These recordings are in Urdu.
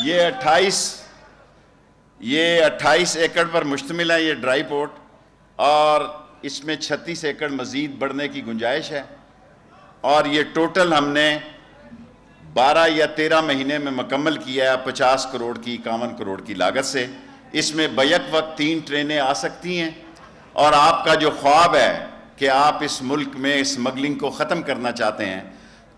یہ 28 ایکڑ پر مشتمل ہے یہ ڈرائی پورٹ، اور اس میں 36 ایکڑ مزید بڑھنے کی گنجائش ہے، اور یہ ٹوٹل ہم نے 12 یا 13 مہینے میں مکمل کیا ہے 50 کروڑ کی 51 کروڑ کی لاگت سے۔ اس میں بیک وقت 3 ٹرینیں آ سکتی ہیں، اور آپ کا جو خواب ہے کہ آپ اس ملک میں اسمگلنگ کو ختم کرنا چاہتے ہیں،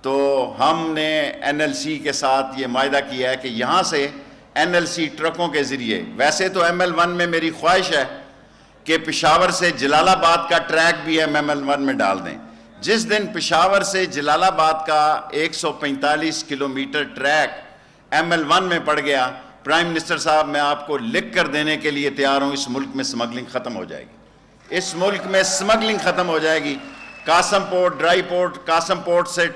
تو ہم نے این ایل سی کے ساتھ یہ معاہدہ کیا ہے کہ یہاں سے این ایل سی ٹرکوں کے ذریعے، ویسے تو ایم ایل 1 میں میری خواہش ہے کہ پشاور سے جلال آباد کا ٹریک بھی ایم ایل 1 میں ڈال دیں۔ جس دن پشاور سے جلال آباد کا 145 کلومیٹر ٹریک ایم ایل 1 میں پڑ گیا، پرائم منسٹر صاحب میں آپ کو لکھ کر دینے کے لیے تیار ہوں، اس ملک میں اسمگلنگ ختم ہو جائے گی، اس ملک میں اسمگلنگ ختم ہو جائے گی۔ Qasim port, dry port, Qasim port سے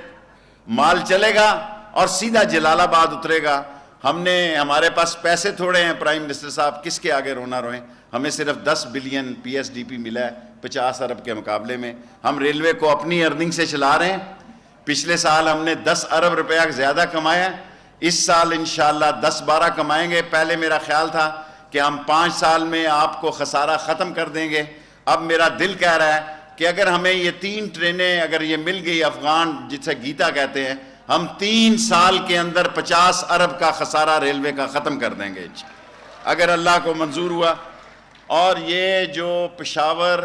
مال چلے گا اور سیدھا جلال آباد اترے گا۔ ہمارے پاس پیسے تھوڑے ہیں پرائم منسٹر صاحب، کس کے آگے رونا روئیں، ہمیں صرف 10 billion P S D P ملا ہے 50 ارب کے مقابلے میں۔ ہم ریلوے کو اپنی ارننگ سے چلا رہے ہیں، پچھلے سال ہم نے 10 ارب روپیہ زیادہ کمایا، اس سال انشاءاللہ 10-12 کمائیں گے۔ پہلے میرا خیال تھا کہ ہم 5 سال میں آپ کو خسارہ ختم کر دیں گے، اب میرا دل کہہ رہا ہے کہ اگر ہمیں یہ 3 ٹرینیں اگر یہ مل گئی افغان جسے گیتا کہتے ہیں، ہم 3 سال کے اندر 50 ارب کا خسارہ ریلوے کا ختم کر دیں گے اگر اللہ کو منظور ہوا۔ اور یہ جو پشاور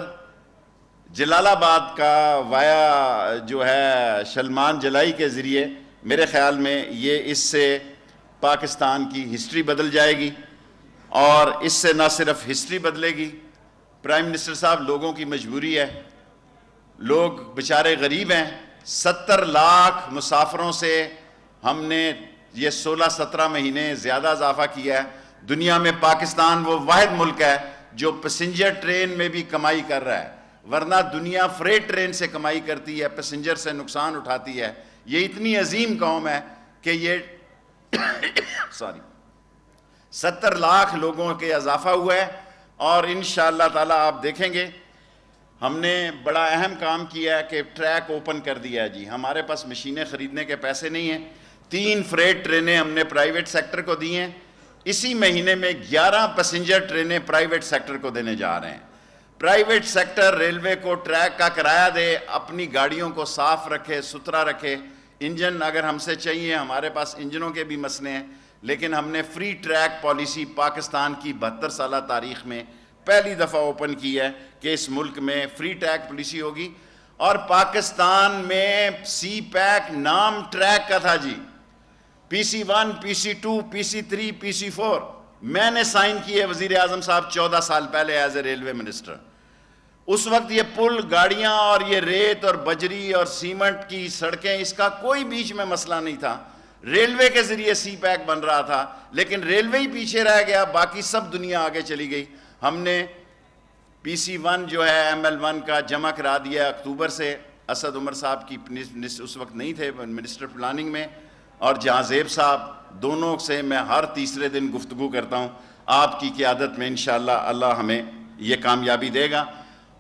جلال آباد کا وایا جو ہے سلمان جلائی کے ذریعے، میرے خیال میں یہ اس سے پاکستان کی ہسٹری بدل جائے گی، اور اس سے نہ صرف ہسٹری بدلے گی، پرائم منسٹر صاحب لوگوں کی مجبوری ہے، لوگ بیچارے غریب ہیں۔ 70 لاکھ مسافروں سے ہم نے یہ 16-17 مہینے زیادہ اضافہ کیا ہے۔ دنیا میں پاکستان وہ واحد ملک ہے جو پیسنجر ٹرین میں بھی کمائی کر رہا ہے، ورنہ دنیا فریٹ ٹرین سے کمائی کرتی ہے، پیسنجر سے نقصان اٹھاتی ہے۔ یہ اتنی عظیم قوم ہے کہ یہ 70 لاکھ لوگوں کے اضافہ ہوا ہے، اور انشاءاللہ تعالی آپ دیکھیں گے ہم نے بڑا اہم کام کیا ہے کہ ٹریک اوپن کر دیا ہے جی۔ ہمارے پاس مشینیں خریدنے کے پیسے نہیں ہیں، 3 فریٹ ٹرینیں ہم نے پرائیویٹ سیکٹر کو دی ہیں، اسی مہینے میں 11 پیسنجر ٹرینیں پرائیویٹ سیکٹر کو دینے جا رہے ہیں۔ پرائیویٹ سیکٹر ریلوے کو ٹریک کا کرایہ دے، اپنی گاڑیوں کو صاف رکھے، ستھرا رکھے، انجن اگر ہم سے چاہیے، ہمارے پاس انجنوں کے بھی مسئلے ہیں، لیکن ہم نے فری ٹریک پالیسی پاکستان کی 72 سالہ تاریخ میں پہلی دفعہ اوپن کی ہے کہ اس ملک میں فری ٹریک پالیسی ہوگی۔ اور پاکستان میں سی پیک نام ٹریک کا تھا جی، پی سی 1، پی سی 2، پی سی 3، پی سی 4، میں نے سائن کیے وزیر اعظم صاحب 14 سال پہلے ایز اے ریلوے منسٹر۔ اس وقت یہ پل، گاڑیاں اور یہ ریت اور بجری اور سیمنٹ کی سڑکیں، اس کا کوئی بیچ میں مسئلہ نہیں تھا، ریلوے کے ذریعے سی پیک بن رہا تھا، لیکن ریلوے ہی پیچھے رہ گیا، باقی سب دنیا آگے چلی گئی۔ ہم نے پی سی 1 جو ہے ایم ایل 1 کا جمع کرا دیا اکتوبر سے، اسد عمر صاحب کی اس وقت نہیں تھے منسٹر پلاننگ میں، اور جہاں زیب صاحب، دونوں سے میں ہر تیسرے دن گفتگو کرتا ہوں۔ آپ کی قیادت میں انشاءاللہ اللہ ہمیں یہ کامیابی دے گا۔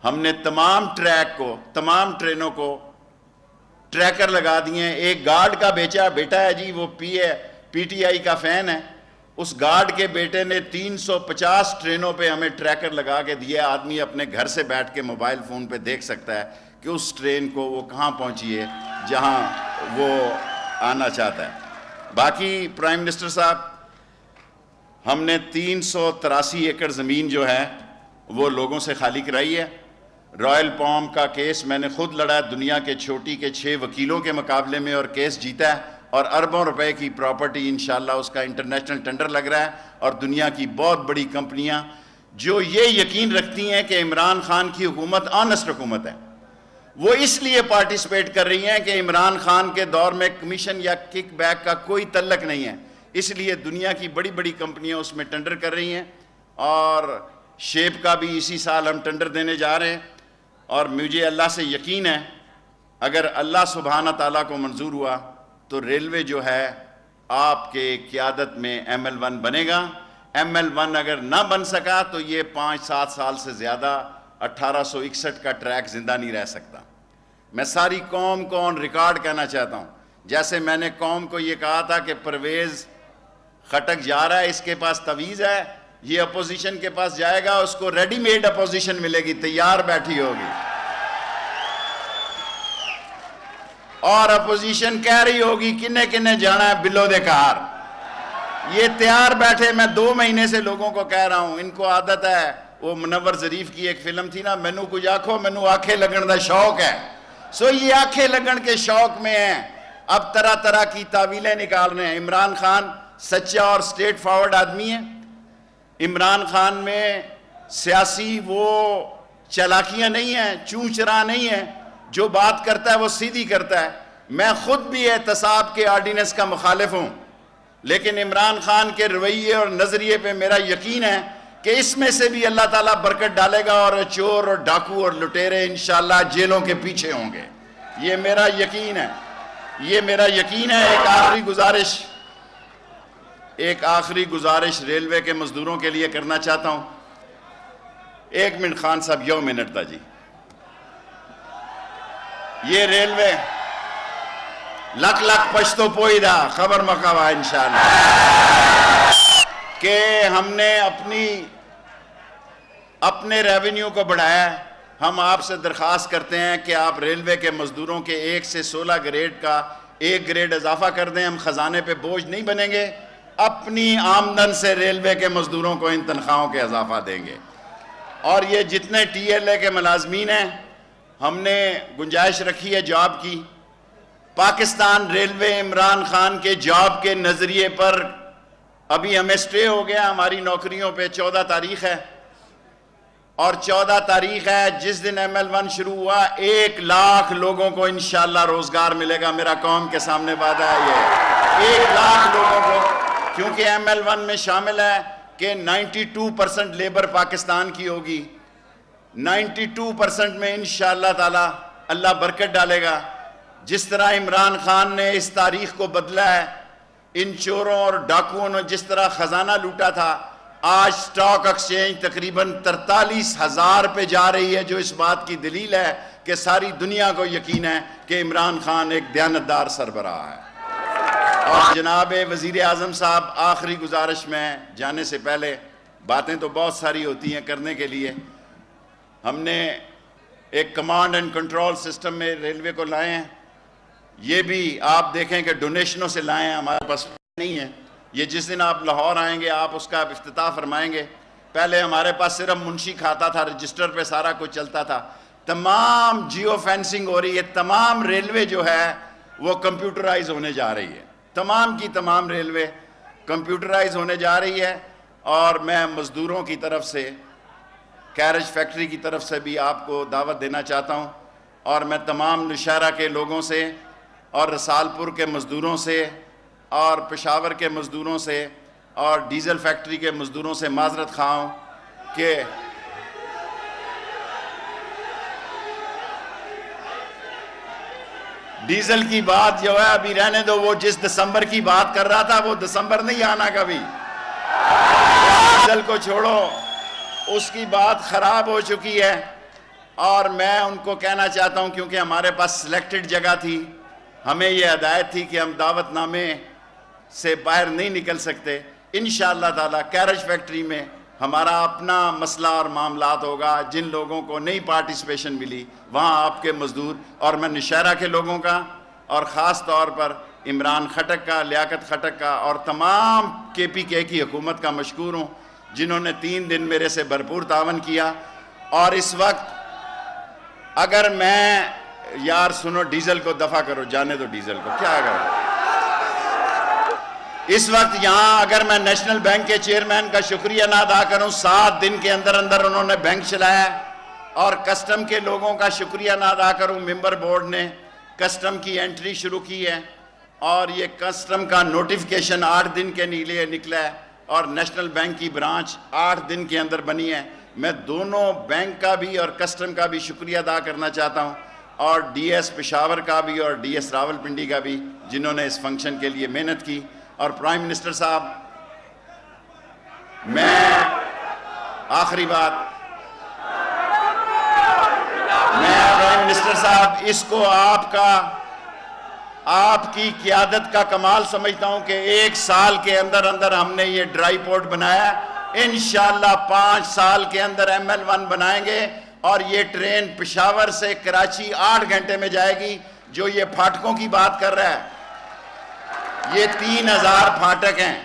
ہم نے تمام ٹریک کو، تمام ٹرینوں کو ٹریکر لگا دیے ہیں۔ ایک گارڈ کا بیٹا ہے جی، وہ پی ٹی آئی کا فین ہے، اس گارڈ کے بیٹے نے 350 ٹرینوں پہ ہمیں ٹریکر لگا کے دیا۔ آدمی اپنے گھر سے بیٹھ کے موبائل فون پہ دیکھ سکتا ہے کہ اس ٹرین کو وہ کہاں پہنچی ہے جہاں وہ آنا چاہتا ہے۔ باقی پرائم منسٹر صاحب، ہم نے 383 ایکڑ زمین جو ہے وہ لوگوں سے خالی کرائی ہے۔ رائل پام کا کیس میں نے خود لڑا ہے، دنیا کے چھوٹی کے 6 وکیلوں کے مقابلے میں، اور کیس جیتا ہے، اور اربوں روپے کی پراپرٹی انشاءاللہ اس کا انٹرنیشنل ٹینڈر لگ رہا ہے، اور دنیا کی بہت بڑی کمپنیاں جو یہ یقین رکھتی ہیں کہ عمران خان کی حکومت آنسٹ حکومت ہے، وہ اس لیے پارٹیسپیٹ کر رہی ہیں کہ عمران خان کے دور میں کمیشن یا کک بیک کا کوئی تعلق نہیں ہے، اس لیے دنیا کی بڑی بڑی کمپنیاں اس میں ٹینڈر کر رہی ہیں، اور شیپ کا بھی اسی سال ہم ٹینڈر دینے جا رہے ہیں۔ اور مجھے اللہ سے یقین ہے اگر اللہ سبحانہ تعالیٰ کو منظور ہوا تو ریلوے جو ہے آپ کے قیادت میں ایم ایل 1 بنے گا۔ ایم ایل 1 اگر نہ بن سکا تو یہ 5-7 سال سے زیادہ 1861 کا ٹریک زندہ نہیں رہ سکتا۔ میں ساری قوم کو آن ریکارڈ کہنا چاہتا ہوں، جیسے میں نے قوم کو یہ کہا تھا کہ پرویز خٹک جا رہا ہے, اس کے پاس تویز ہے, یہ اپوزیشن کے پاس جائے گا, اس کو ریڈی میڈ اپوزیشن ملے گی, تیار بیٹھی ہوگی, اور اپوزیشن کہہ رہی ہوگی کنے کنے جانا ہے بلو دے کار. یہ تیار بیٹھے. میں 2 مہینے سے لوگوں کو کہہ رہا ہوں, ان کو عادت ہے, وہ منور ظریف کی ایک فلم تھی نا, مینو کچھ آکھو مینو آنکھیں لگن دا شوق ہے. سو یہ آنکھیں لگن کے شوق میں ہیں, اب طرح طرح کی تعویلیں نکال رہے ہیں. عمران خان سچا اور سٹیٹ فارورڈ آدمی ہے. عمران خان میں سیاسی وہ چالاکیاں نہیں ہیں, چونچرا نہیں ہیں, جو بات کرتا ہے وہ سیدھی کرتا ہے. میں خود بھی احتساب کے آرڈیننس کا مخالف ہوں, لیکن عمران خان کے رویے اور نظریے پہ میرا یقین ہے کہ اس میں سے بھی اللہ تعالیٰ برکت ڈالے گا, اور چور اور ڈاکو اور لٹیرے انشاءاللہ جیلوں کے پیچھے ہوں گے. یہ میرا یقین ہے, یہ میرا یقین ہے. ایک آخری گزارش ریلوے کے مزدوروں کے لیے کرنا چاہتا ہوں. 1 منٹ خان صاحب, 1 منٹ تھا جی. یہ ریلوے لک لک پشتو پوئی دا خبر مکاوا انشاءاللہ کہ ہم نے اپنے ریونیو کو بڑھایا ہے. ہم آپ سے درخواست کرتے ہیں کہ آپ ریلوے کے مزدوروں کے 1 سے 16 گریڈ کا 1 گریڈ اضافہ کر دیں. ہم خزانے پہ بوجھ نہیں بنیں گے, اپنی آمدن سے ریلوے کے مزدوروں کو ان تنخواہوں کے اضافہ دیں گے. اور یہ جتنے ٹی ایل اے کے ملازمین ہیں, ہم نے گنجائش رکھی ہے جاب کی. پاکستان ریلوے عمران خان کے جاب کے نظریے پر ابھی ہمیں سٹے ہو گیا ہماری نوکریوں پہ. 14 تاریخ ہے, اور 14 تاریخ ہے جس دن ML1 شروع ہوا, 1 لاکھ لوگوں کو انشاءاللہ روزگار ملے گا. میرا قوم کے سامنے وعدہ ہے یہ 1 لاکھ لوگوں کو, کیونکہ ML1 میں شامل ہے کہ 92% لیبر پاکستان کی ہوگی. 92% میں انشاءاللہ تعالی اللہ برکت ڈالے گا. جس طرح عمران خان نے اس تاریخ کو بدلا ہے, ان چوروں اور ڈاکوؤں نے جس طرح خزانہ لوٹا تھا, آج سٹاک ایکسچینج تقریباً 43,000 پہ جا رہی ہے, جو اس بات کی دلیل ہے کہ ساری دنیا کو یقین ہے کہ عمران خان ایک دیانتدار سربراہ ہے. اور جناب وزیر اعظم صاحب, آخری گزارش میں جانے سے پہلے, باتیں تو بہت ساری ہوتی ہیں کرنے کے لیے, ہم نے ایک کمانڈ اینڈ کنٹرول سسٹم میں ریلوے کو لائے ہیں. یہ بھی آپ دیکھیں کہ ڈونیشنوں سے لائے ہیں, ہمارے پاس نہیں ہے. یہ جس دن آپ لاہور آئیں گے آپ اس کا افتتاح فرمائیں گے. پہلے ہمارے پاس صرف منشی کھاتا تھا, رجسٹر پہ سارا کچھ چلتا تھا. تمام جیو فینسنگ ہو رہی ہے, تمام ریلوے جو ہے وہ کمپیوٹرائز ہونے جا رہی ہے. تمام کی تمام ریلوے کمپیوٹرائز ہونے جا رہی ہے. اور میں مزدوروں کی طرف سے, کیرج فیکٹری کی طرف سے بھی آپ کو دعوت دینا چاہتا ہوں, اور میں تمام نوشہرہ کے لوگوں سے اور رسالپور کے مزدوروں سے اور پشاور کے مزدوروں سے اور ڈیزل فیکٹری کے مزدوروں سے معذرت خواہ ہوں کہ ڈیزل کی بات جو ہے ابھی رہنے دو. وہ جس دسمبر کی بات کر رہا تھا وہ دسمبر نہیں آنا کبھی. ڈیزل کو چھوڑو, اس کی بات خراب ہو چکی ہے. اور میں ان کو کہنا چاہتا ہوں, کیونکہ ہمارے پاس سلیکٹڈ جگہ تھی, ہمیں یہ ہدایت تھی کہ ہم دعوت نامے سے باہر نہیں نکل سکتے. انشاءاللہ تعالی کیرج فیکٹری میں ہمارا اپنا مسئلہ اور معاملات ہوگا. جن لوگوں کو نہیں پارٹیسپیشن ملی وہاں آپ کے مزدور, اور میں نوشہرہ کے لوگوں کا اور خاص طور پر عمران خٹک کا, لیاقت خٹک کا اور تمام KPK کی حکومت کا مشکور ہوں, جنہوں نے 3 دن میرے سے بھرپور تعاون کیا. اور اس وقت اگر میں, یار سنو, ڈیزل کو دفع کرو, جانے دو ڈیزل کو, کیا کرو. اس وقت یہاں اگر میں نیشنل بینک کے چیئرمین کا شکریہ نہ ادا کروں, 7 دن کے اندر اندر انہوں نے بینک چلایا, اور کسٹم کے لوگوں کا شکریہ نہ ادا کروں, ممبر بورڈ نے کسٹم کی انٹری شروع کی ہے, اور یہ کسٹم کا نوٹیفیکیشن 8 دن کے لیے نکلا ہے, اور نیشنل بینک کی برانچ 8 دن کے اندر بنی ہے. میں دونوں بینک کا بھی اور کسٹم کا بھی شکریہ ادا کرنا چاہتا ہوں, اور DS پشاور کا بھی اور DS راولپنڈی کا بھی, جنہوں نے اس فنکشن کے لیے محنت کی. اور پرائم منسٹر صاحب, میں آخری بات, میں پرائم منسٹر صاحب اس کو آپ کی قیادت کا کمال سمجھتا ہوں کہ 1 سال کے اندر اندر ہم نے یہ ڈرائی پورٹ بنایا. انشاءاللہ 5 سال کے اندر ML1 بنائیں گے اور یہ ٹرین پشاور سے کراچی 8 گھنٹے میں جائے گی. جو یہ پھاٹکوں کی بات کر رہا ہے، یہ 3000 پھاٹک ہیں،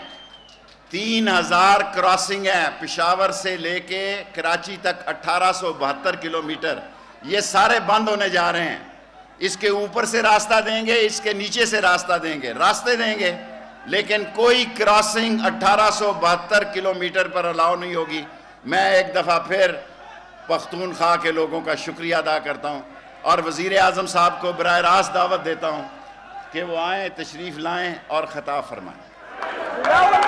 3000 کراسنگ ہیں پشاور سے لے کے کراچی تک 1872 کلومیٹر. یہ سارے بند ہونے جا رہے ہیں. اس کے اوپر سے راستہ دیں گے، اس کے نیچے سے راستہ دیں گے، راستے دیں گے، لیکن کوئی کراسنگ 1872 کلومیٹر پر الاؤ نہیں ہوگی. میں ایک دفعہ پھر پختونخوا کے لوگوں کا شکریہ ادا کرتا ہوں اور وزیر اعظم صاحب کو براہ راست دعوت دیتا ہوں کہ وہ آئیں، تشریف لائیں اور خطاب فرمائیں.